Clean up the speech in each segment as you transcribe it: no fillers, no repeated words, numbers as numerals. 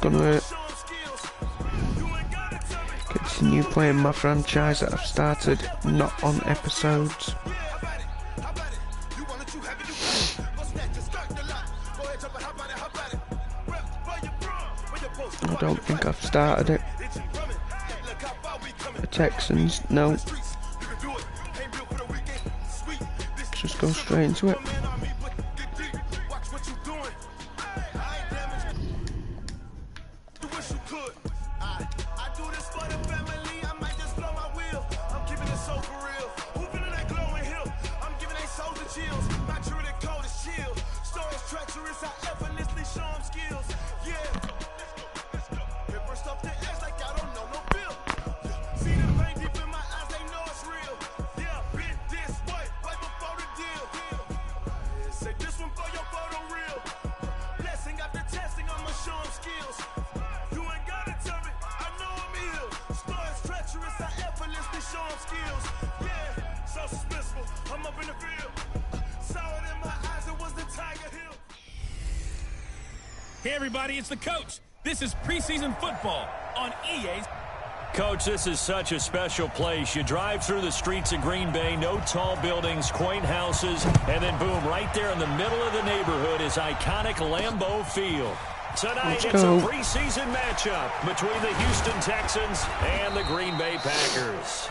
gonna hurt. Continue playing my franchise that I've started, not on episodes. I don't think I've started it. The Texans, no. Just go straight into it. Hey everybody, it's the coach. This is preseason football on EA's. Coach, this is such a special place. You drive through the streets of Green Bay, no tall buildings, quaint houses, and then boom, right there in the middle of the neighborhood is iconic Lambeau Field. Tonight, it's a preseason matchup between the Houston Texans and the Green Bay Packers.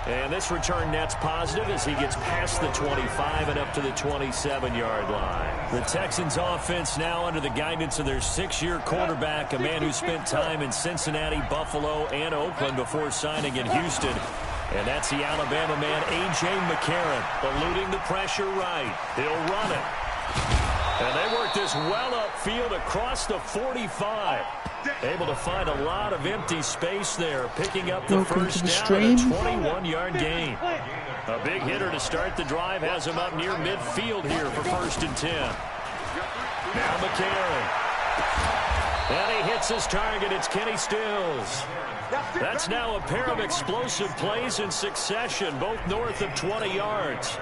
And this return net's positive as he gets past the 25 and up to the 27-yard line. The Texans offense now under the guidance of their 6-year quarterback, a man who spent time in Cincinnati, Buffalo, and Oakland before signing in Houston. And that's the Alabama man, A.J. McCarron, eluding the pressure right. He'll run it. And they work this well upfield across the 45. Able to find a lot of empty space there, picking up the first down and a 21-yard gain. A big hitter to start the drive has him up near midfield here for 1st and 10. Now McCarron. And he hits his target. It's Kenny Stills. That's now a pair of explosive plays in succession, both north of 20 yards.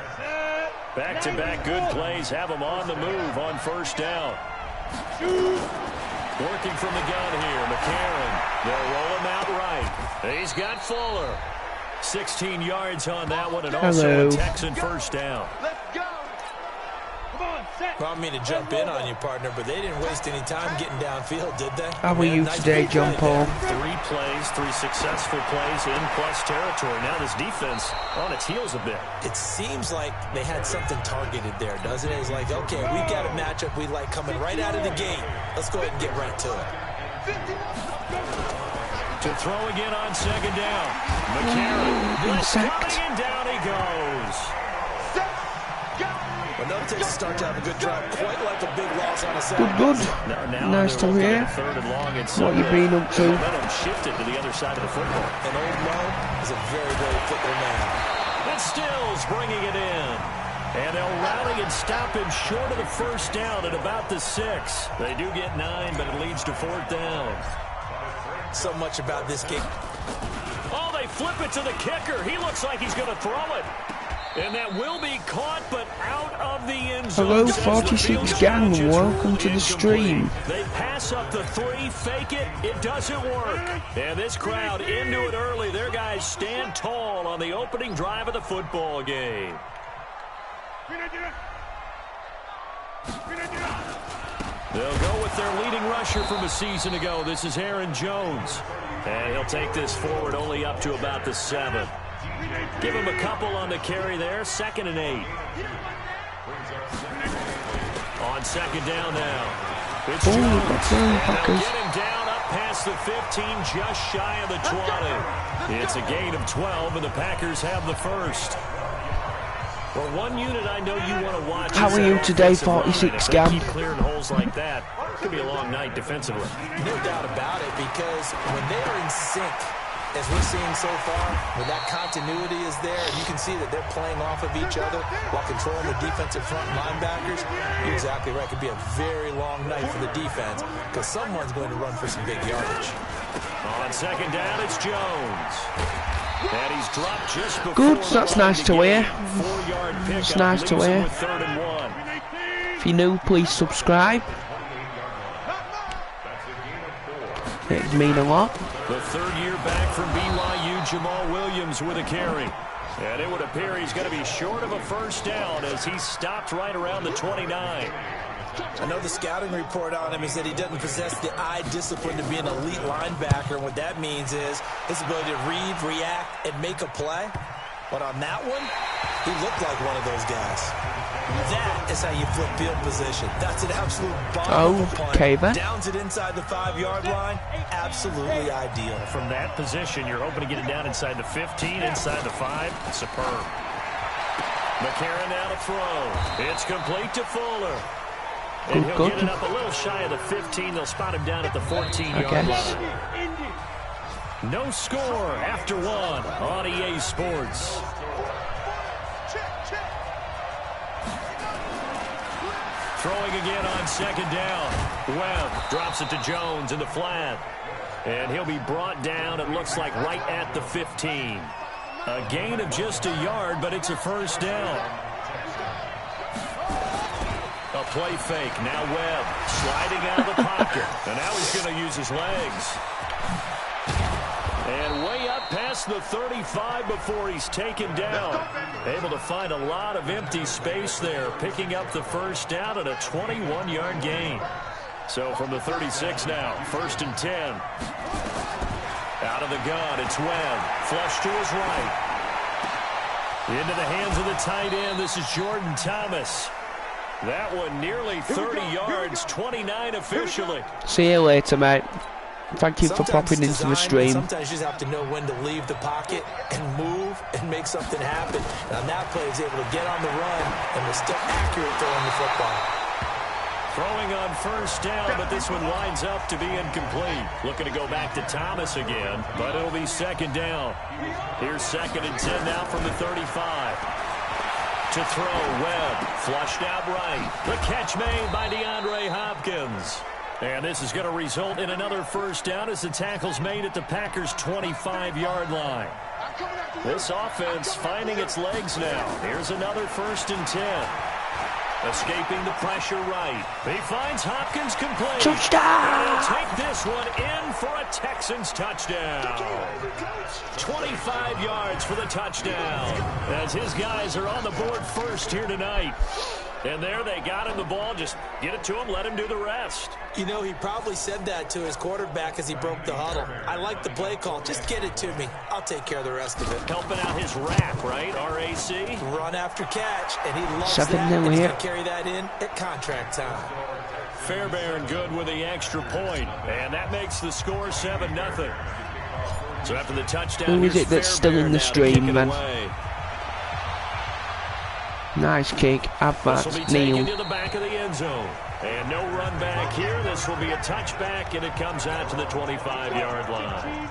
Back-to-back good plays have him on the move on 1st down. Working from the gun here, McCarron. They'll roll him out right. He's got Fuller. 16 yards on that one, and also a Texan 1st down. Let's go. Come on, set. Well, I mean to jump in on you, partner, but they didn't waste any time getting downfield, did they? How are you today, John Paul? 3 plays, 3 successful plays in plus territory. Now this defense on its heels a bit. It seems like they had something targeted there, doesn't it? It's like, okay, we've got a matchup we like coming right out of the gate. Let's go ahead and get right to it. To throw again on 2nd down. McCarron coming, and down he goes. Well, no Texans start to have a good drive, quite like a big loss on a Saturday. Good. Now nice to hear. What you been up to? Momentum shifted to the other side of the football. And old Mo is a very, very fickle man. And Stills bringing it in. And they'll rally and stop him short of the 1st down at about the 6. They do get 9, but it leads to 4th down. So much about this game. Oh, they flip it to the kicker. He looks like he's going to throw it. And that will be caught, but out of the end zone. Hello, 46 gang. Welcome to the stream. They pass up the 3, fake it. It doesn't work. And this crowd into it early. Their guys stand tall on the opening drive of the football game. They'll go with their leading rusher from a season ago. This is Aaron Jones. And he'll take this forward only up to about the 7. Give him a couple on the carry there. 2nd and 8. On 2nd down now. It's Jones. They'll get him down up past the 15, just shy of the 20. It's a gain of 12, and the Packers have the 1st. Well, one unit I know you want to watch. How are you today, 46 gang? Keep clearing holes like that. Could be a long night defensively. No doubt about it, because when they are in sync, as we're seeing so far, when that continuity is there, and you can see that they're playing off of each other while controlling the defensive front linebackers, you're exactly right. It could be a very long night for the defense, because someone's going to run for some big yardage. On 2nd down, it's Jones. And he's dropped just before. Good, that's nice to hear. It's nice to hear. If you're new, please subscribe. It mean a lot. The third year back from BYU, Jamal Williams with a carry. And it would appear he's going to be short of a first down as he stopped right around the 29. I know the scouting report on him is that he doesn't possess the eye discipline to be an elite linebacker. And what that means is his ability to read, react, and make a play. But on that one, he looked like one of those guys. That is how you flip field position. That's an absolute bomb of a punt. Okay, then. Downs it inside the 5-yard line. Absolutely ideal. From that position, you're hoping to get it down inside the 15, inside the 5. Superb. McCarron now to throw. It's complete to Fuller. And he'll get it up a little shy of the 15. They'll spot him down at the 14-yard line. No score after 1 on EA Sports. Throwing again on second down. Webb drops it to Jones in the flat. And he'll be brought down, it looks like, right at the 15. A gain of just a yard, but it's a first down. A play fake. Now Webb sliding out of the pocket. And now he's going to use his legs. And way up past the 35 before he's taken down. Able to find a lot of empty space there, picking up the first down at a 21-yard gain. So from the 36 now, 1st and 10. Out of the gun, it's Webb. Flush to his right. Into the hands of the tight end. This is Jordan Thomas. That one nearly 30 yards, 29 officially. See you later, mate. Thank you for popping into the stream. Sometimes you just have to know when to leave the pocket and move and make something happen. And on that play, he was able to get on the run and was still accurate throwing the football. Throwing on first down, but this one winds up to be incomplete. Looking to go back to Thomas again, but it'll be second down. Here's 2nd and 10 now from the 35. To throw, Webb, flushed out right. The catch made by DeAndre Hopkins. And this is going to result in another first down as the tackle's made at the Packers' 25-yard line. This offense finding its legs now. Here's another 1st and 10. Escaping the pressure right. He finds Hopkins complete. Touchdown! And he'll take this one in for a Texans touchdown. 25 yards for the touchdown as his guys are on the board first here tonight. And there they got him the ball. Just get it to him, let him do the rest. You know, he probably said that to his quarterback as he broke the huddle. I like the play call. Just get it to me. I'll take care of the rest of it. Helping out his rack, right? RAC. Run after catch, and he loves 7-0 that. And he's here. going to carry that in at contract time. Fairbairn good with the extra point. And that makes the score 7-0. So after the touchdown, who is it that's still in the stream, man? Nice kick. Have that, Neil. Into the back of the end zone. And no run back here. This will be a touchback, and it comes out to the 25-yard line.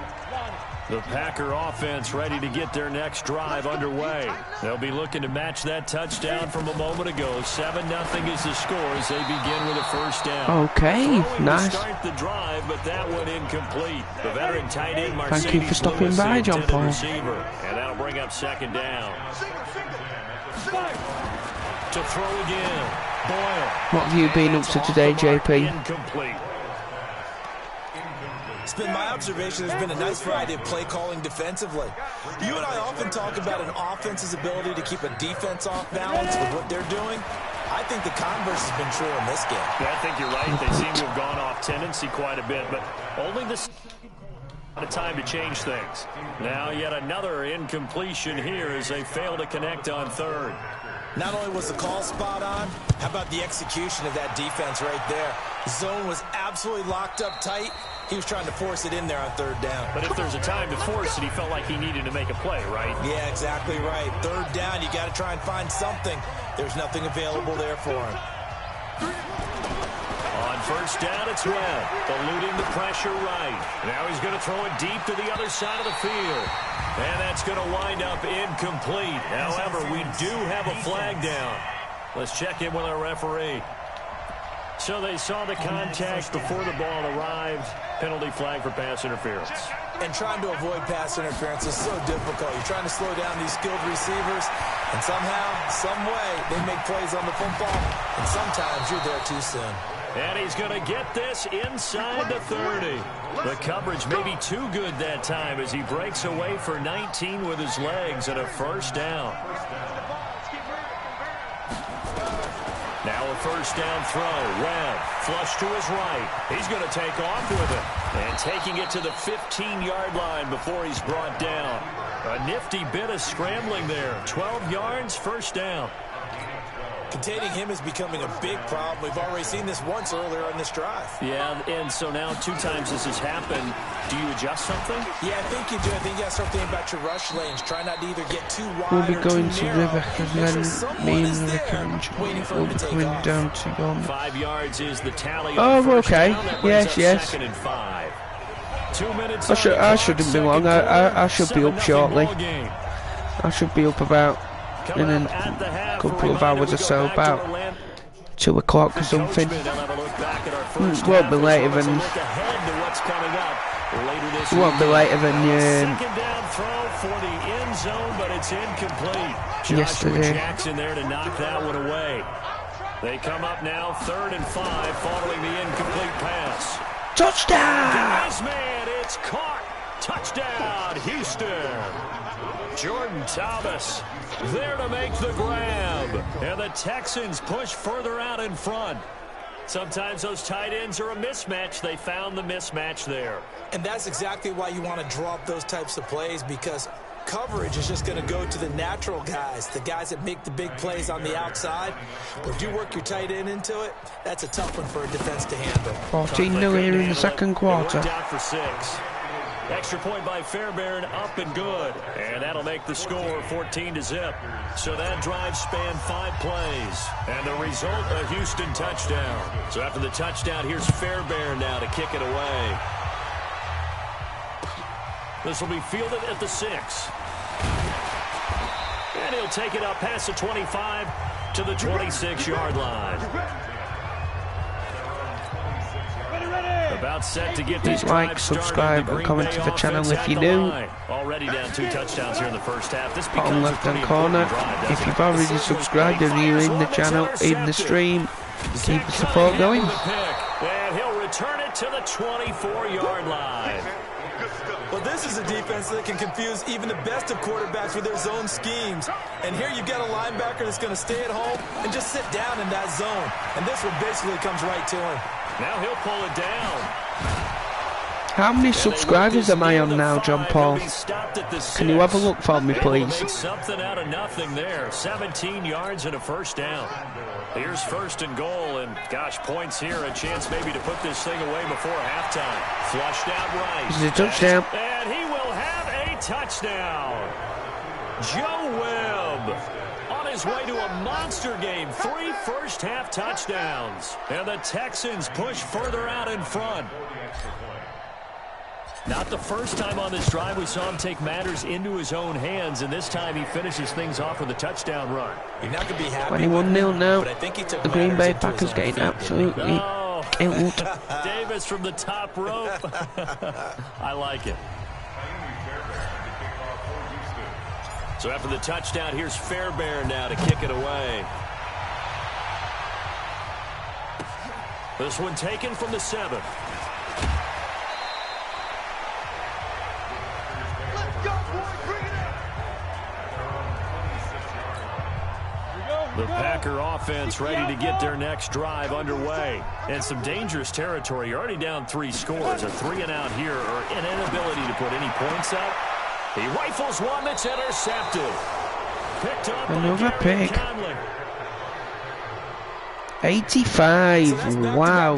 The Packer offense ready to get their next drive underway. They'll be looking to match that touchdown from a moment ago. 7-0 is the score as they begin with a first down. Okay, nice. To start the drive, but that one incomplete. The veteran tight end, Mercedes Thank you for stopping by, John Paul. Receiver, and that'll bring up 2nd down. To throw again. Boyle. What have you been up to today, JP? Incomplete. It's been my observation there's been a nice variety of play calling defensively. You and I often talk about an offense's ability to keep a defense off balance with what they're doing. I think the converse has been true in this game. Yeah, I think you're right. They seem to have gone off tendency quite a bit, but only this time to change things. Now yet another incompletion here as they fail to connect on 3rd. Not only was the call spot on, how about the execution of that defense right there? The zone was absolutely locked up tight. He was trying to force it in there on 3rd down. But if there's a time to force it, he felt like he needed to make a play, right? Yeah, exactly right. 3rd down, you got to try and find something. There's nothing available there for him. On 1st down, it's Webb, eluding the pressure right. Now he's going to throw it deep to the other side of the field. And that's going to wind up incomplete. However, we do have a flag down. Let's check in with our referee. So they saw the contact before the ball arrived. Penalty flag for pass interference. And trying to avoid pass interference is so difficult. You're trying to slow down these skilled receivers, and somehow, some way, they make plays on the football, and sometimes you're there too soon. And he's going to get this inside the 30. The coverage may be too good that time as he breaks away for 19 with his legs and a first down. Now a first down throw. Webb, flush to his right. He's going to take off with it. And taking it to the 15-yard line before he's brought down. A nifty bit of scrambling there. 12 yards, first down. Containing him is becoming a big problem. We've already seen this once earlier in this drive. Yeah, and so now 2 times this has happened. Do you adjust something? Yeah, I think you do. I think you got to start thinking about your rush lanes. Try not to either get too wide We'll be or going too to narrow. Rebecca's Make then sure me and someone is Rebecca there and John waiting for will him be to take going off. down to Yon. 5 yards is the tally. Oh, on first okay. down. That Yes, brings up yes. 2nd and 5. 2 minutes. I shouldn't be long. I should be up shortly. I should be up about in a couple of hours or so, about 2 o'clock or something. Won't be later than. It won't be later than second down throw for the end zone, but it's incomplete. yesterday. Jackson there to knock that one away. They come up now 3rd and 5 following the incomplete pass. Touchdown! Nice man, it's caught. Touchdown, Houston. Jordan Thomas there to make the grab. And the Texans push further out in front. Sometimes those tight ends are a mismatch. They found the mismatch there. And that's exactly why you want to draw up those types of plays, because coverage is just going to go to the natural guys, the guys that make the big plays on the outside. But you work your tight end into it, that's a tough one for a defense to handle. 14-0 here in the second quarter. Down for 6. Extra point by Fairbairn, up and good. And that'll make the score 14-0. So that drive spanned 5 plays. And the result, a Houston touchdown. So after the touchdown, here's Fairbairn now to kick it away. This will be fielded at the 6. And he'll take it up past the 25 to the 26-yard line. About set to get Please like, subscribe, and comment to the channel if you're new. Already down 2 touchdowns here in the first half. This Bottom left hand corner. If you've already subscribed and you're in the channel, in the stream, keep the support going. And he'll return it to the 24-yard line. Well, this is a defense that can confuse even the best of quarterbacks with their zone schemes. And here you've got a linebacker that's going to stay at home and just sit down in that zone. And this one basically comes right to him. Now he'll pull it down. How many subscribers am I on now, John Paul? Can you have a look for me, please? Something out of nothing there. 17 yards and a first down. Here's 1st and goal, and gosh, points here. A chance maybe to put this thing away before halftime. Flushed out right. This is a touchdown. And he will have a touchdown. Joe Webb on his way to a monster game. 3 first-half touchdowns. And the Texans push further out in front. Not the first time on this drive we saw him take matters into his own hands, and this time he finishes things off with a touchdown run. You're not going to be happy 21-0 now. but I think he took The Green Bay matters into Packers his own getting feet. absolutely killed. Davis from the top rope. I like it. So after the touchdown, here's Fairbairn now to kick it away. This one taken from the 7. The Packer offense ready to get their next drive underway. And some dangerous territory. You're already down 3 scores. A 3-and-out here, or an inability to put any points up. He rifles one that's intercepted. Picked up Another by pick. Conley. 85. Wow,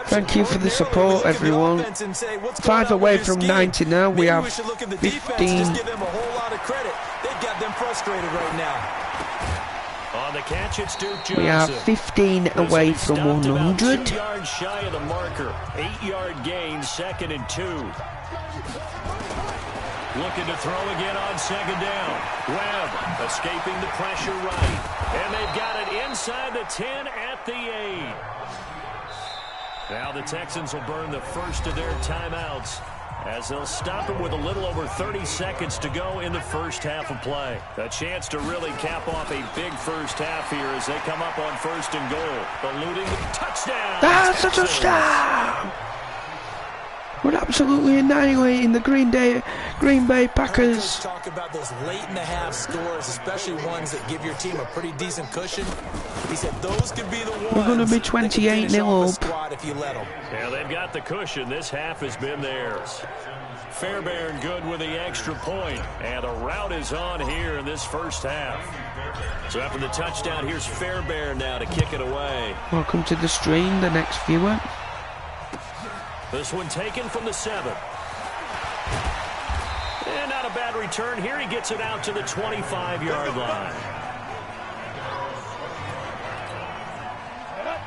thank you for the support, everyone. 5 away from 90 now. We have 15. On the catch, it's Duke Johnson. We are 15 away from 100. 2 yards shy of the marker. 8-yard gain, 2nd and 2. Looking to throw again on 2nd down. Webb escaping the pressure right. And they've got it inside the 10 at the 8. Now the Texans will burn the first of their timeouts as they'll stop it with a little over 30 seconds to go in the first half of play. A chance to really cap off a big first half here as they come up on 1st and goal. Eluding the touchdown. That's a touchdown! We're absolutely annihilating the Green Bay Packers. Talk about those late in the half scores, especially ones that give your team a pretty decent cushion. He said those could be the ones. We're going to be 28-0 up. If you let them. Yeah, they've got the cushion. This half has been theirs. Fairbairn good with the extra point, and the route is on here in this first half. So after the touchdown, here's Fairbairn now to kick it away. Welcome to the stream, the next viewer. This one taken from the 7. And not a bad return here. He gets it out to the 25-yard line.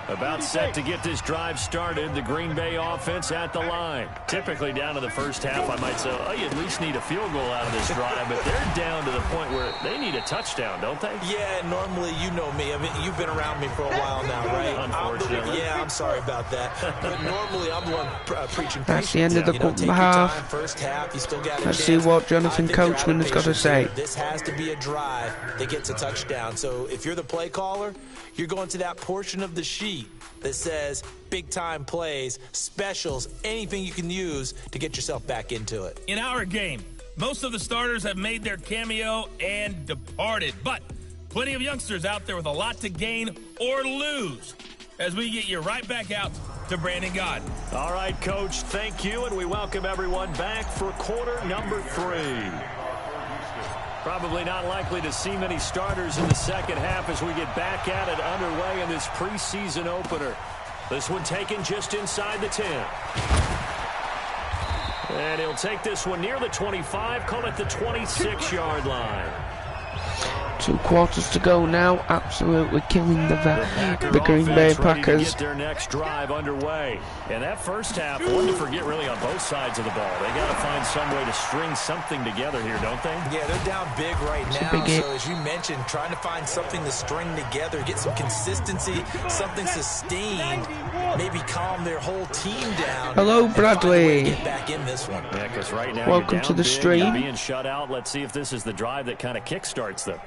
About set to get this drive started. The Green Bay offense at the line. Typically down to the first half, I might say, oh, you at least need a field goal out of this drive. But they're down to the point where they need a touchdown, don't they? Yeah, normally, you know me. I mean, you've been around me for a while now, right? Unfortunately. I'm sorry about that. But normally, I'm the one preaching patience. That's the end of the half. First half, you still got a Let's chance. see what Jonathan Coachman has got to say. This has to be a drive that gets a touchdown. So if you're the play caller, you're going to that portion of the sheet that says big-time plays, specials, anything you can use to get yourself back into it. In our game, most of the starters have made their cameo and departed, but plenty of youngsters out there with a lot to gain or lose as we get you right back out to Brandon God. All right, Coach, thank you, and we welcome everyone back for quarter number 3. Probably not likely to see many starters in the second half as we get back at it underway in this preseason opener. This one taken just inside the 10. And he'll take this one near the 25, call it the 26-yard line. 2 quarters to go now, absolutely killing the Green Bay Packers. Get their next drive underway. And that first half, one to forget really on both sides of the ball. They got to find some way to string something together here, don't they? Yeah, they're down big right now. So as you mentioned, trying to find something to string together, get some consistency, something sustained, maybe calm their whole team down. Hello, Bradley. Get back in this one. Yeah, because right now welcome to the stream. Being shut out. Let's see if this is the drive that kind of kickstarts them.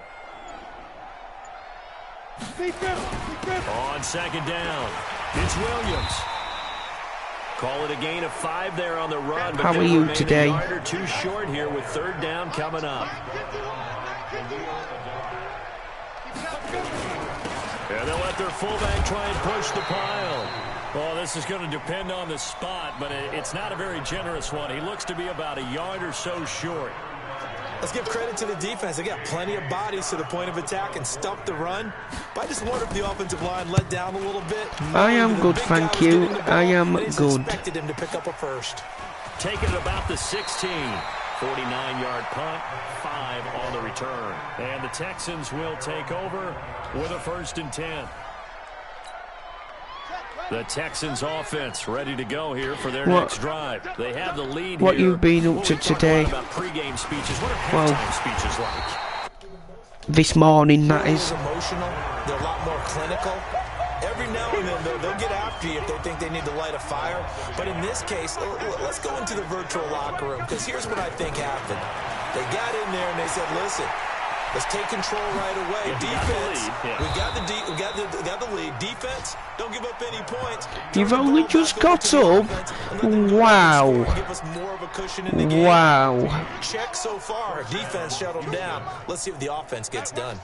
On second down, it's Williams. Call it a gain of 5 there on the run. But how are you today? A yard or 2 short here with 3rd down coming up. And they'll let their fullback try and push the pile. Well, this is going to depend on the spot, but it's not a very generous one. He looks to be about a yard or so short. Let's give credit to the defense. They got plenty of bodies to the point of attack and stop the run. But I just wonder if the offensive line let down a little bit. I am good, thank you. I am good. Expected him to pick up a first. Taking it about the 16. 49-yard punt, 5 on the return. And the Texans will take over with a 1st and 10. The Texans offense ready to go here for their next drive. They have the lead. What here. you've been up to today? About pregame speeches. What are halftime speeches like? This morning, that is. Emotional. They're a lot more clinical. Every now and then they'll get after you if they think they need to light a fire. But in this case, let's go into the virtual locker room, because here's what I think happened. They got in there and they said, "Listen, let's take control right away. Defense, we got the lead. Defense, don't give up any points. You've only just got up. Wow. Give us more of a cushion in the game. Wow. Check so far. Defense shut them down. Let's see if the offense gets done."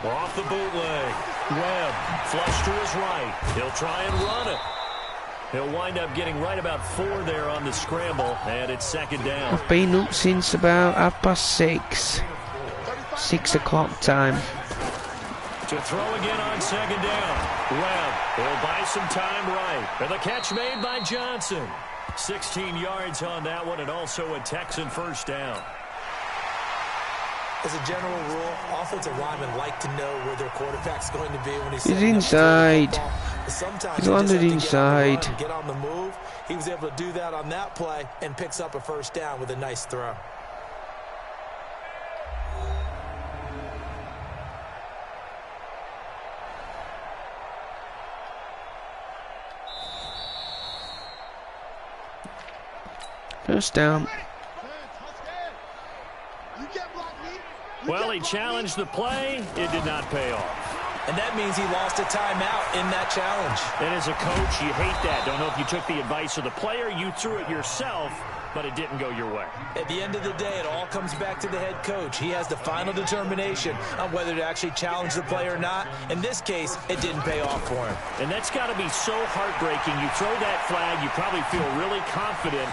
Off the bootleg. Webb, flush to his right. He'll try and run it. He'll wind up getting right about 4 there on the scramble, and it's 2nd down. I've been up since about 6:30. 6 o'clock time. To throw again on 2nd down. Webb will buy some time right. And the catch made by Johnson. 16 yards on that one, and also a Texan 1st down. As a general rule, offensive linemen like to know where their quarterback's going to be when he's inside. Sometimes he's landed inside. Get on the move. He was able to do that on that play and picks up a 1st down with a nice throw. First down. Well, he challenged the play. It did not pay off. And that means he lost a timeout in that challenge. And as a coach, you hate that. Don't know if you took the advice of the player, you threw it yourself, but it didn't go your way. At the end of the day, it all comes back to the head coach. He has the final determination on whether to actually challenge the play or not. In this case, it didn't pay off for him. And that's got to be so heartbreaking. You throw that flag, you probably feel really confident,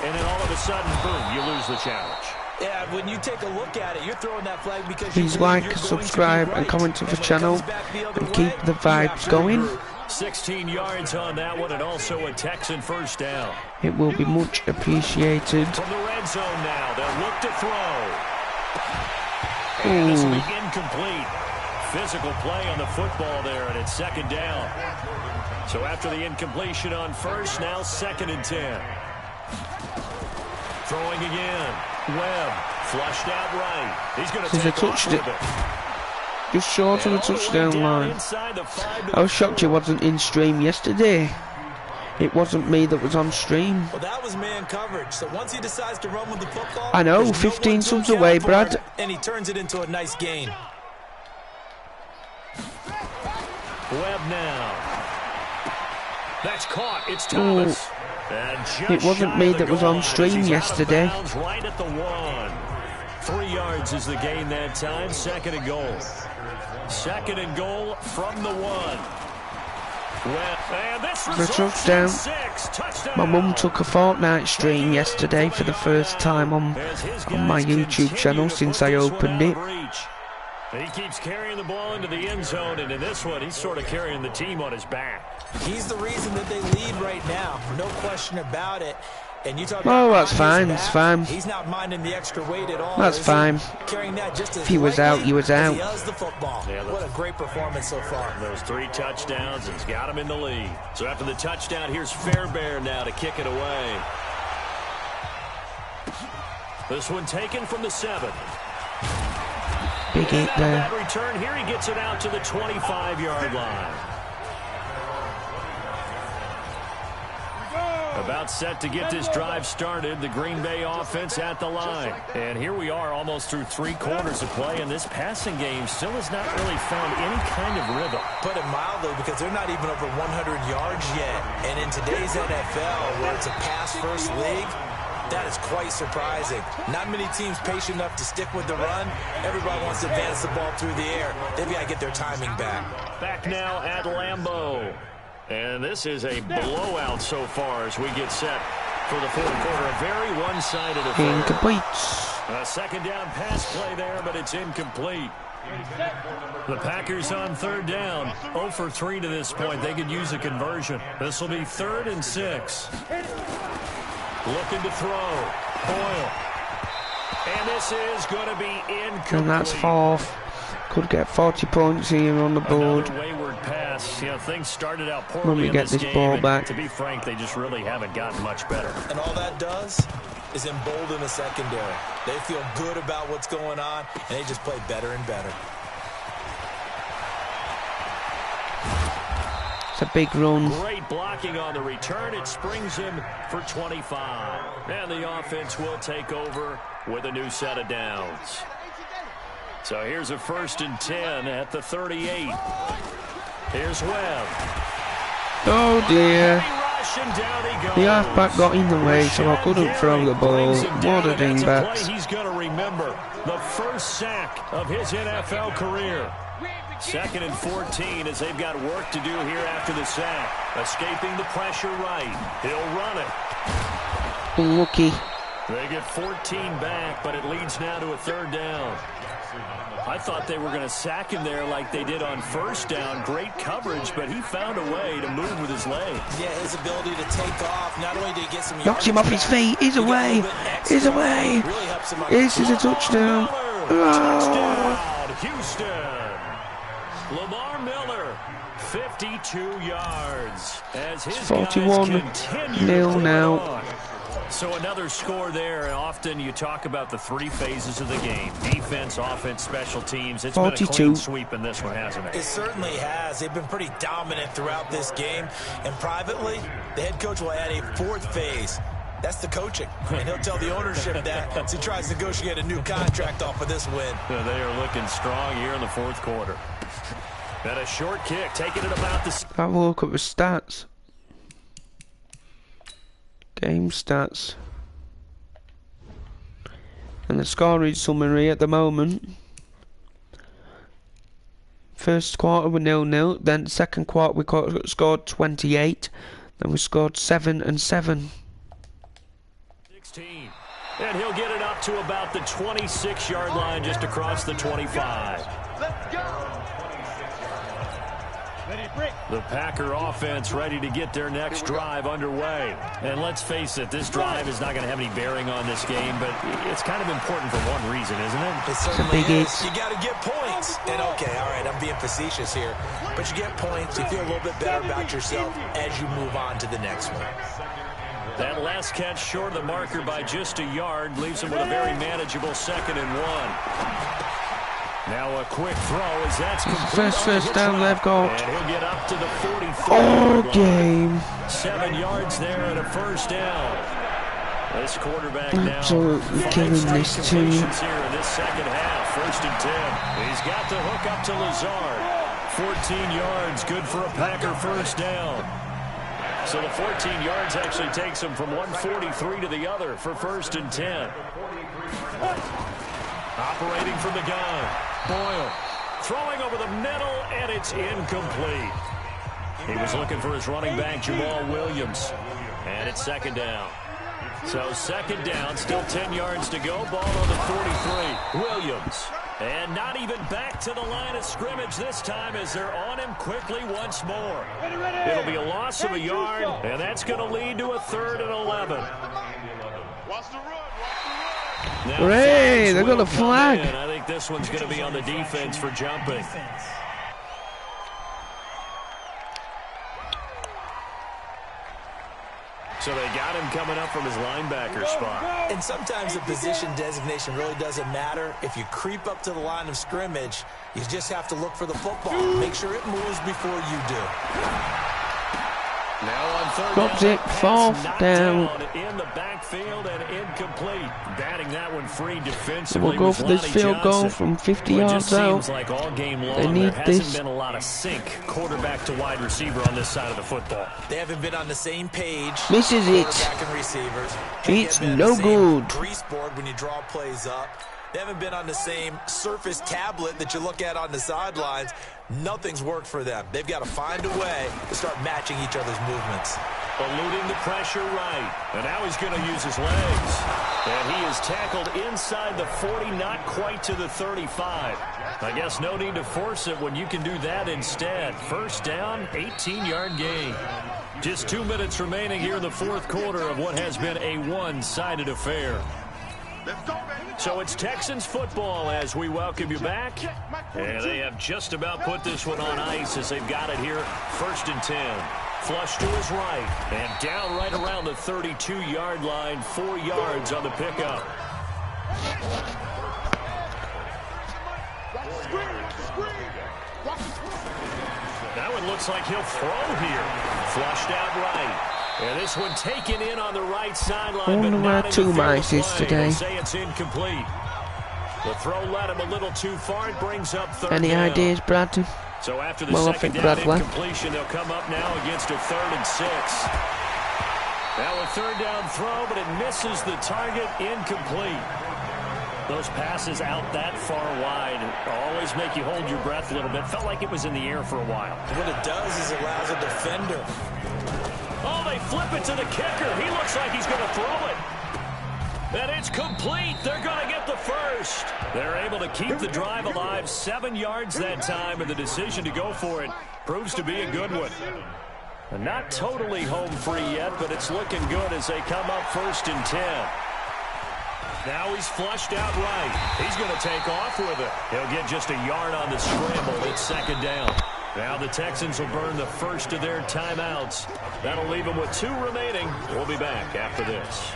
and then all of a sudden, boom, you lose the challenge. Yeah, when you take a look at it, you're throwing that flag because please like, subscribe, and comment to the channel, and keep the vibes going. 16 yards on that one, and also a Texan first down. It will be much appreciated. From the red zone now, they'll look to throw. And this will be incomplete. Physical play on the football there, and it's second down. So after the incompletion on first, now 2nd and 10. Throwing again. Webb flushed out right. He's going to take off with it. Just short of the touchdown line. I was shocked it wasn't in stream yesterday. It wasn't me that was on stream. Well, that was man coverage. So once he decides to run with the football, I know, 15 subs away, Brad. And he turns it into a nice gain. Webb now. That's caught. It's Thomas. It wasn't me that was on stream yesterday. Right at the 1. 3 yards is the gain that time. 2nd and goal. 2nd and goal from the 1. The touchdown. My mum took a Fortnite stream yesterday for the first time on my YouTube channel since I opened it. And he keeps carrying the ball into the end zone, and in this one, he's sort of carrying the team on his back. He's the reason that they lead right now, no question about it. And you talk about that's fine, it's fine. He's not minding the extra weight at all. That's fine. Carrying that just as if he was out, he was out. He has the football. Yeah, what a great performance so far. Those 3 touchdowns, he's got him in the lead. So after the touchdown, here's Fairbairn now to kick it away. This one taken from the 7. Big hit there. That return here, he gets it out to the 25-yard line. About set to get this drive started, the Green Bay offense at the line. And here we are almost through 3 quarters of play, and this passing game still has not really found any kind of rhythm. Put it mildly, because they're not even over 100 yards yet. And in today's NFL, where it's a pass-first league, that is quite surprising. Not many teams patient enough to stick with the run. Everybody wants to advance the ball through the air. They've got to get their timing back. Back now at Lambeau. And this is a blowout so far as we get set for the 4th quarter. A very one-sided affair. Incomplete. A 2nd down pass play there, but it's incomplete. The Packers on 3rd down. 0 for 3 to this point. They could use a conversion. This will be 3rd and 6. Looking to throw. Boyle. And this is going to be incomplete. And that's 4th. Could get 40 points here on the board. Another wayward pass. You know, things started out poorly when we get this ball back. To be frank, they just really haven't gotten much better. And all that does is embolden the secondary. They feel good about what's going on, and they just play better and better. It's a big run. Great blocking on the return. It springs him for 25. And the offense will take over with a new set of downs. So here's a 1st and 10 at the 38. Here's Webb. Oh dear. The halfback got in the way, so I couldn't throw the ball. What a dingbat. He's going to remember the first sack of his NFL career. 2nd and 14 as they've got work to do here after the sack. Escaping the pressure right. He'll run it. Unlucky. They get 14 back, but it leads now to a 3rd down. I thought they were going to sack him there like they did on 1st down. Great coverage, but he found a way to move with his legs. Yeah, his ability to take off. Not only did he get some yards, knocks him off his feet. He's away. He's away. This is a touchdown. Touchdown, Houston. Lamar Miller, 52 yards. As his 41-0 now. So another score there, and often you talk about the 3 phases of the game. Defense, offense, special teams. It's 42. Been a clean sweep in this one, hasn't it? It certainly has. They've been pretty dominant throughout this game. And privately, the head coach will add a 4th phase. That's the coaching. And he'll tell the ownership that as he tries to negotiate a new contract off of this win. They are looking strong here in the fourth quarter. And a short kick, taking it about the... Have a look at the stats. Game stats. And the scoring summary at the moment. First quarter were 0-0. Then second quarter we scored 28. Then we scored 7 and 7. 16. And he'll get it up to about the 26-yard line, just across the 25. Let's go. The Packer offense ready to get their next drive underway. And let's face it, this drive is not going to have any bearing on this game, but it's kind of important for one reason, isn't it? It certainly is. You got to get points. And okay, all right, I'm being facetious here, but you get points, you feel a little bit better about yourself as you move on to the next one. That last catch short of the marker by just a yard leaves him with a very manageable 2nd and 1. Now a quick throw as that's complete. First down they've got. And he'll get up to the 44. All game. 7 yards there and a first down. This quarterback now absolutely killing this team here in this second half. 1st and 10. He's got the hook up to Lazard. 14 yards, good for a Packer first down. So the 14 yards actually takes him from 143 to the other for 1st and 10. Operating from the gun. Boyle throwing over the middle, and it's incomplete. He was looking for his running back, Jamal Williams. And it's 2nd down. So 2nd down, still 10 yards to go. Ball on the 43. Williams. And not even back to the line of scrimmage this time as they're on him quickly once more. It'll be a loss of a yard, and that's going to lead to a 3rd and 11. Watch the run. Hooray, they got a flag. I think this one's going to be on the defense for jumping. So they got him coming up from his linebacker spot. And sometimes the position designation really doesn't matter. If you creep up to the line of scrimmage, you just have to look for the football. Make sure it moves before you do. Now on 3rd Drops down, it, 4th down. In the backfield and incomplete. Batting that one free defensively. We'll go for this field goal from 50 yards out. Like all game long, they need there this. hasn't been a lot of sync quarterback to wide receiver on this side of the football. They haven't been on the same page. This is it. Quarterback and receivers. It's no good. Grease board when you draw plays up. They haven't been on the same Surface tablet that you look at on the sidelines. Nothing's worked for them. They've got to find a way to start matching each other's movements. Eluding the pressure right. And now he's going to use his legs. And he is tackled inside the 40, not quite to the 35. I guess no need to force it when you can do that instead. 1st down, 18-yard gain. Just 2 minutes remaining here in the fourth quarter of what has been a one-sided affair. So it's Texans football as we welcome you back. And they have just about put this one on ice as they've got it here. 1st and 10. Flush to his right. And down right around the 32-yard line. 4 yards on the pickup. That one looks like he'll throw here. Flushed out right. And this one taken in on the right sideline, but not in the field of play. today. Say it's incomplete. The throw led him a little too far. It brings up 3rd Any down. ideas, Brad? So after the Well, I second think down Bradley. incompletion, they'll come up now against a 3rd and 6. Now a 3rd down throw, but it misses the target. Incomplete. Those passes out that far wide always make you hold your breath a little bit. Felt like it was in the air for a while. What it does is it allows a defender. Oh, they flip it to the kicker. He looks like he's going to throw it. And it's complete. They're going to get the first. They're able to keep the drive alive. 7 yards that time, and the decision to go for it proves to be a good one. And not totally home free yet, but it's looking good as they come up 1st and 10. Now he's flushed out right. He's going to take off with it. He'll get just a yard on the scramble. It's 2nd down. Now the Texans will burn the first of their timeouts. That'll leave them with 2 remaining. We'll be back after this.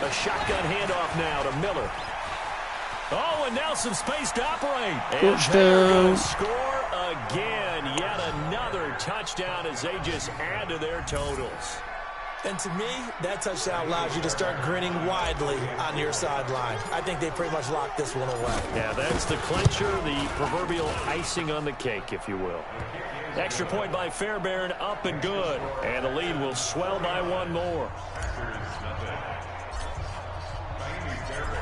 A shotgun handoff now to Miller. Oh, and now some space to operate. And they're going to score again. Yet another touchdown. touchdown as they just add to their totals. And to me, that touchdown allows you to start grinning widely on your sideline. I think they pretty much locked this one away. Yeah, that's the clincher, the proverbial icing on the cake, if you will. Extra point by Fairbairn, up and good. And the lead will swell by one more.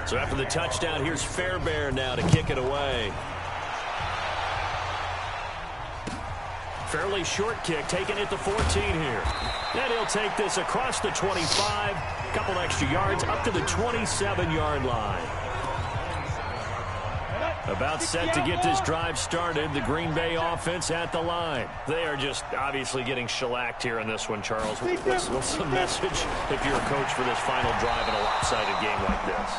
So after the touchdown, here's Fairbairn now to kick it away. Fairly short kick, taking it to 14 here. And he'll take this across the 25, couple extra yards, up to the 27-yard line. About set to get this drive started, the Green Bay offense at the line. They are just obviously getting shellacked here in this one, Charles. What's the message if you're a coach for this final drive in a lopsided game like this?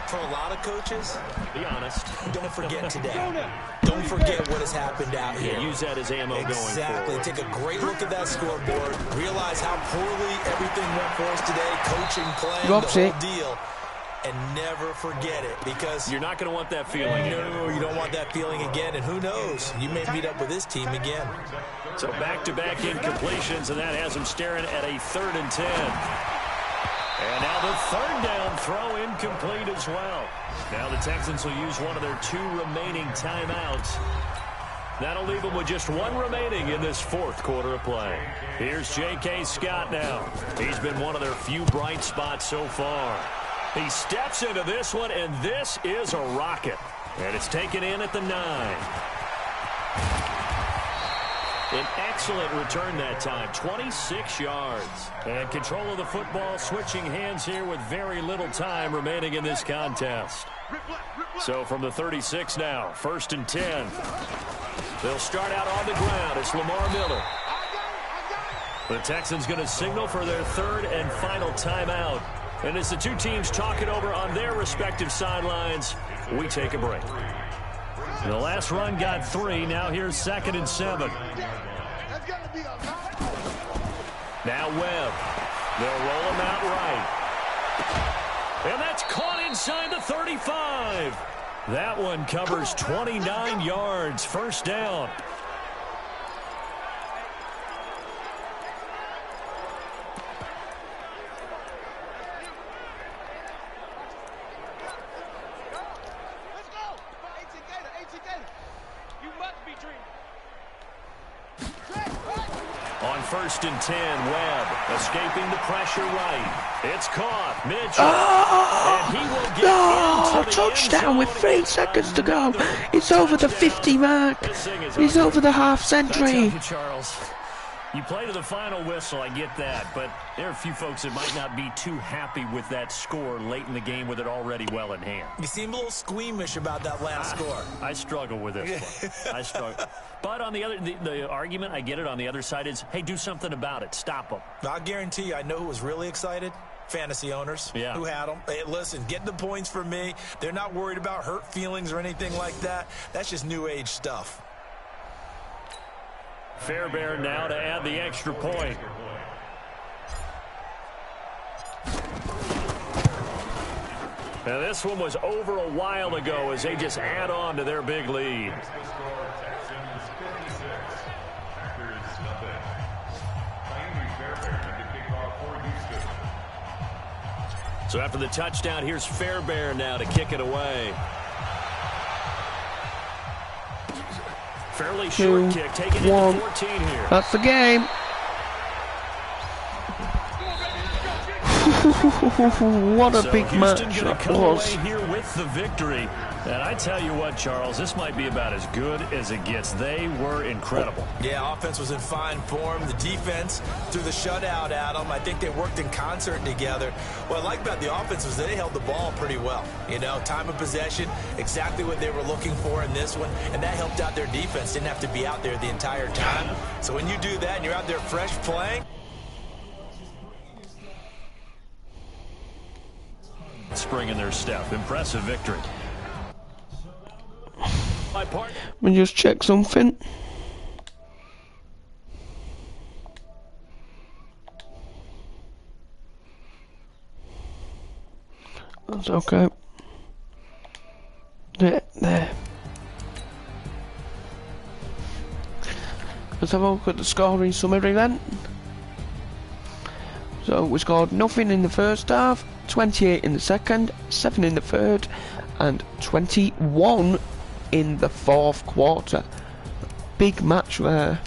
For a lot of coaches, be honest. Don't forget today. Don't forget what has happened out here. Use that as ammo going forward. Exactly. Take a great look at that scoreboard. Realize how poorly everything went for us today. Coaching, playing, the whole deal. And never forget it, because you're not going to want that feeling. No, you don't want that feeling again. And who knows? You may meet up with this team again. So back-to-back incompletions, and that has them staring at a 3rd and 10. And now the 3rd down throw incomplete as well. Now the Texans will use one of their 2 remaining timeouts. That'll leave them with just 1 remaining in this 4th quarter of play. Here's J.K. Scott now. He's been one of their few bright spots so far. He steps into this one, and this is a rocket. And it's taken in at the 9. An excellent return that time, 26 yards. And control of the football switching hands here with very little time remaining in this contest. So from the 36 now, 1st and 10. They'll start out on the ground. It's Lamar Miller. The Texans going to signal for their 3rd and final timeout. And as the 2 teams talk it over on their respective sidelines, we take a break. The last run got 3. Now here's 2nd and 7. Now Webb. They'll roll him out right. And that's caught inside the 35. That one covers 29 yards. 1st down. On 1st and 10, Webb escaping the pressure right. It's caught. Mitchell. And he will get into the touchdown with 3 seconds to go. It's over the 50 mark. He's over the half century. Charles. You play to the final whistle, I get that, but there are a few folks that might not be too happy with that score late in the game with it already well in hand. You seem a little squeamish about that last score. I struggle with this one. I struggle. But on the argument, I get it, on the other side is, hey, do something about it. Stop them. I'll guarantee you, I know who was really excited. Fantasy owners who had them. Hey, listen, get the points for me. They're not worried about hurt feelings or anything like that. That's just new age stuff. Fairbairn now to add the extra point. Now this one was over a while ago as they just add on to their big lead. So after the touchdown, here's Fairbairn now to kick it away. Fairly short kick, taking it to 14 here. That's the game. What a big match that was. Here with the victory. And I tell you what, Charles, this might be about as good as it gets. They were incredible. Yeah, offense was in fine form. The defense threw the shutout at them. I think they worked in concert together. What I like about the offense was they held the ball pretty well. You know, time of possession, exactly what they were looking for in this one, and that helped out their defense. Didn't have to be out there the entire time. So when you do that and you're out there fresh playing, spring in their step. Impressive victory. Let me just check something. That's okay. There. Let's have a look at the scoring summary then. So we scored nothing in the first half, 28 in the second, 7 in the third, and 21 in the fourth quarter. Big match there.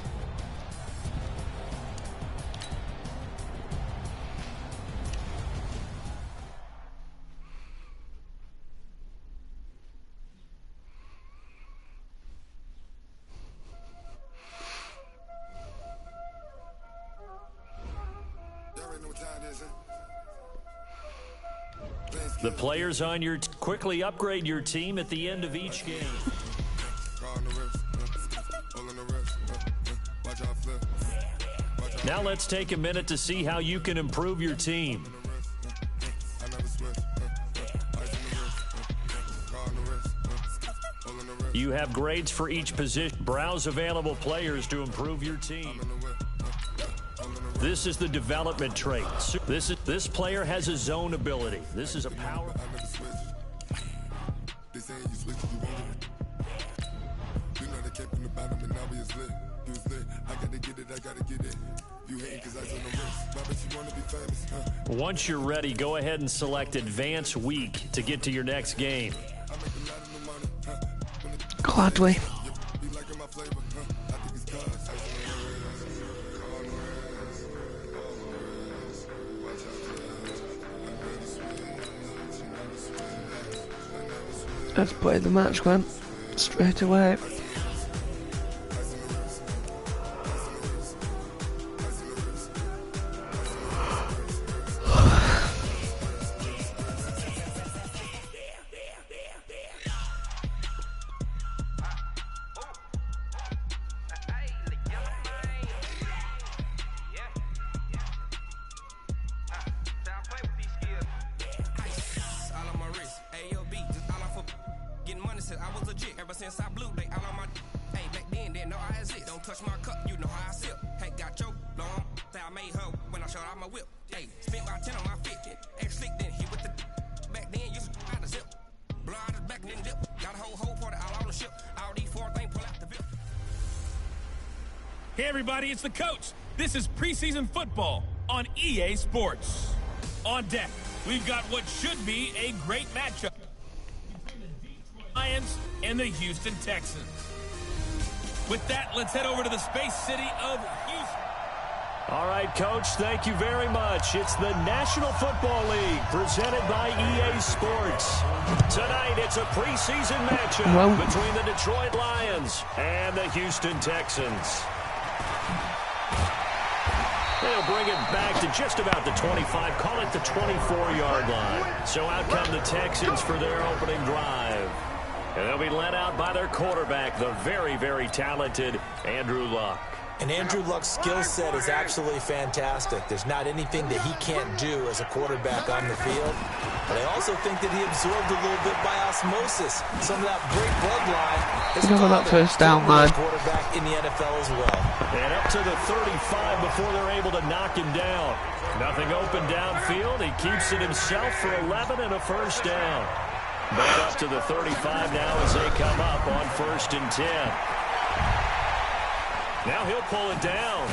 The players on your quickly upgrade your team at the end of each game. Now let's take a minute to see how you can improve your team. You have grades for each position. Browse available players to improve your team. This is the development trait. This player has a zone ability. This is a power. Once you're ready, go ahead and select Advance Week to get to your next game. Gladly. Let's play the match, man. Straight away. Hey everybody, it's the coach. This is preseason football on EA Sports. On deck, we've got what should be a great matchup between the Detroit Lions and the Houston Texans. With that, let's head over to the space city of Houston. All right, Coach, thank you very much. It's the National Football League presented by EA Sports. Tonight, it's a preseason matchup between the Detroit Lions and the Houston Texans. They'll bring it back to just about the 25, call it the 24-yard line. So out come the Texans for their opening drive. And they'll be led out by their quarterback, the very, very talented Andrew Luck. And Andrew Luck's skill set is absolutely fantastic. There's not anything that he can't do as a quarterback on the field. But I also think that he absorbed a little bit by osmosis. Some of that great bloodline has that first down, man. Quarterback in the NFL as well. And up to the 35 before they're able to knock him down. Nothing open downfield. He keeps it himself for 11 and a first down. Back up to the 35 now as they come up on 1st and 10. Now he'll pull it down.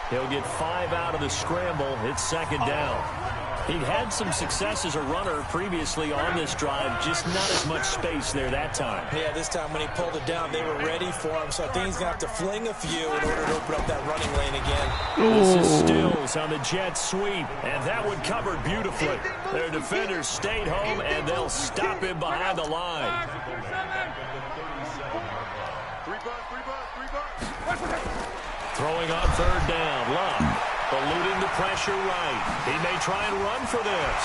He'll get 5 out of the scramble. It's 2nd down. He'd had some success as a runner previously on this drive, just not as much space there that time. Yeah, this time when he pulled it down, they were ready for him, so I think he's going to have to fling a few in order to open up that running lane again. This is Stills on the jet sweep, and that one covered beautifully. Their defenders stayed home, and they'll stop him behind the line. Throwing on 3rd down, Luck. Eluding the pressure right. He may try and run for this.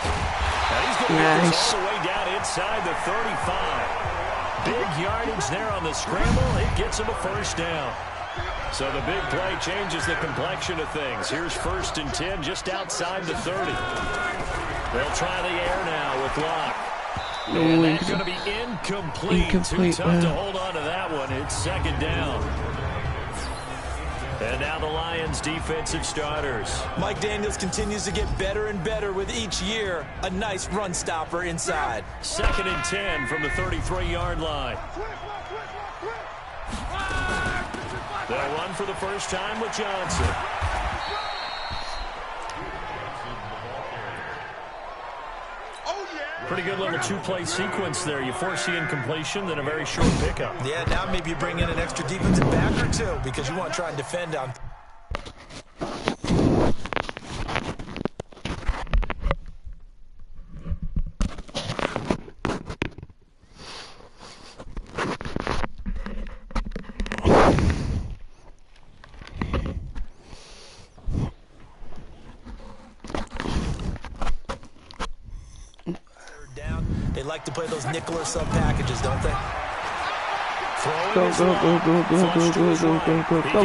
And he's going to get this all the way down inside the 35. Big yardage there on the scramble. It gets him a 1st down. So the big play changes the complexion of things. Here's 1st and 10 just outside the 30. They'll try the air now with Luck. And that's going to be incomplete. Too tough to hold on to that one. It's 2nd down. And now the Lions' defensive starters. Mike Daniels continues to get better and better with each year. A nice run stopper inside. 2nd and 10 from the 33-yard line. They'll run for the first time with Johnson. Pretty good little two-play sequence there. You force the incompletion, then a very short pickup. Yeah, now maybe you bring in an extra defensive back or two because you want to try and defend on. They like to play those nickel or sub packages, don't they? Go. He can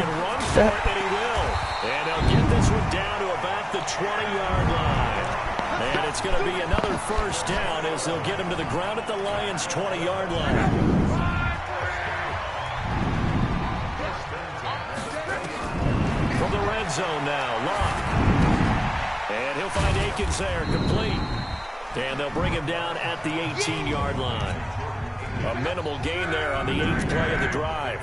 run for it, and he will. And they'll get this one down to about the 20-yard line. And it's going to be another first down as they'll get him to the ground at the Lions' 20-yard line. From the red zone now, Locke. And he'll find Akins there, complete. And they'll bring him down at the 18-yard line. A minimal gain there on the 8th play of the drive.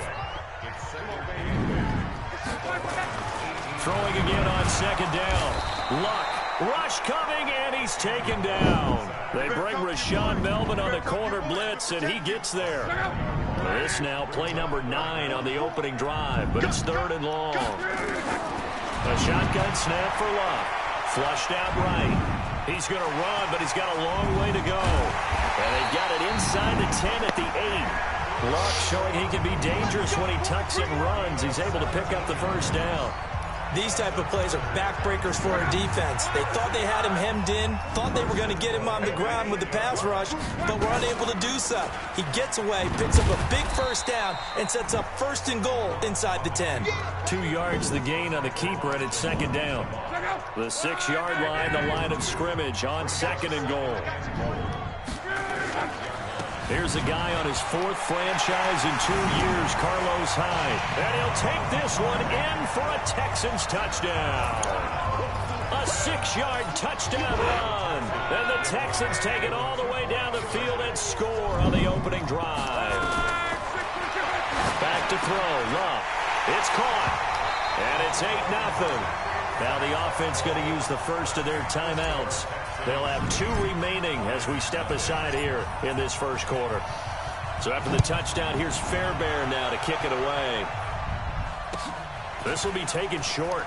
Throwing again on second down. Luck, rush coming, and he's taken down. They bring Rashawn Melvin on the corner blitz, and he gets there. This now play number 9 on the opening drive, but it's 3rd and long. A shotgun snap for Luck. Flushed out right. He's going to run, but he's got a long way to go. And they've got it inside the 10 at the 8. Luck showing he can be dangerous when he tucks and runs. He's able to pick up the first down. These type of plays are backbreakers for a defense. They thought they had him hemmed in, thought they were going to get him on the ground with the pass rush, but were unable to do so. He gets away, picks up a big first down, and sets up 1st and goal inside the 10. 2 yards the gain on the keeper, and it's 2nd down. The 6-yard line, the line of scrimmage on 2nd and goal. Here's a guy on his 4th franchise in 2 years, Carlos Hyde. And he'll take this one in for a Texans touchdown. A 6-yard touchdown run. And the Texans take it all the way down the field and score on the opening drive. Back to throw, Love. It's caught. And it's 8-0. Now the offense going to use the first of their timeouts. They'll have 2 remaining as we step aside here in this first quarter. So after the touchdown, here's Fairbairn now to kick it away. This will be taken short.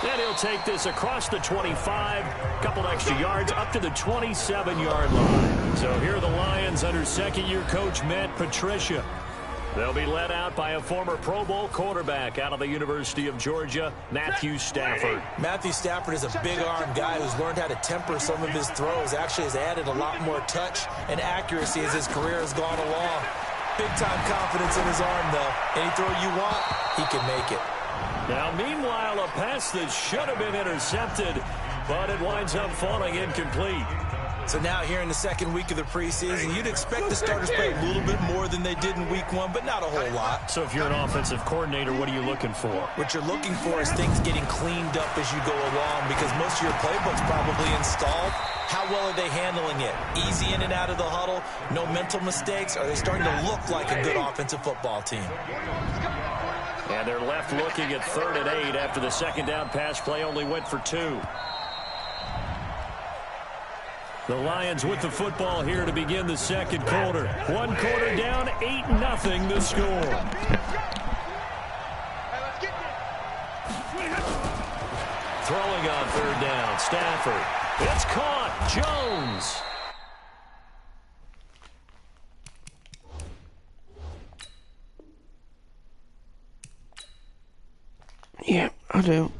And he'll take this across the 25, a couple extra yards up to the 27-yard line. So here are the Lions under second-year coach Matt Patricia. They'll be led out by a former Pro Bowl quarterback out of the University of Georgia, Matthew Stafford. Matthew Stafford is a big-arm guy who's learned how to temper some of his throws. Actually has added a lot more touch and accuracy as his career has gone along. Big-time confidence in his arm, though. Any throw you want, he can make it. Now, meanwhile, a pass that should have been intercepted, but it winds up falling incomplete. So now here in the 2nd week of the preseason, you'd expect the starters play a little bit more than they did in week 1, but not a whole lot. So if you're an offensive coordinator, what are you looking for? What you're looking for is things getting cleaned up as you go along, because most of your playbook's probably installed. How well are they handling it? Easy in and out of the huddle, no mental mistakes? Are they starting to look like a good offensive football team? And they're left looking at 3rd and 8 after the 2nd down pass play only went for 2. The Lions with the football here to begin the 2nd quarter. 1 quarter down, 8-0 the score. Throwing on 3rd down, Stafford. It's caught, Jones. Yeah, I do.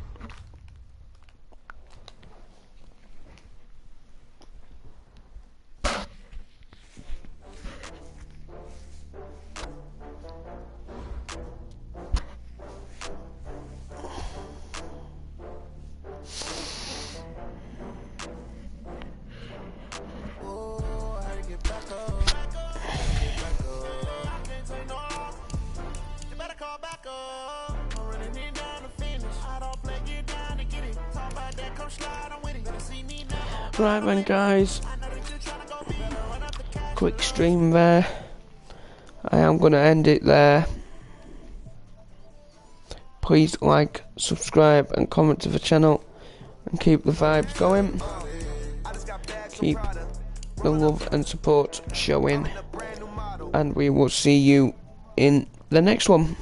Right then guys, quick stream there. I am going to end it there. please like, subscribe and comment to the channel and keep the vibes going. Keep the love and support showing, and we will see you in the next one.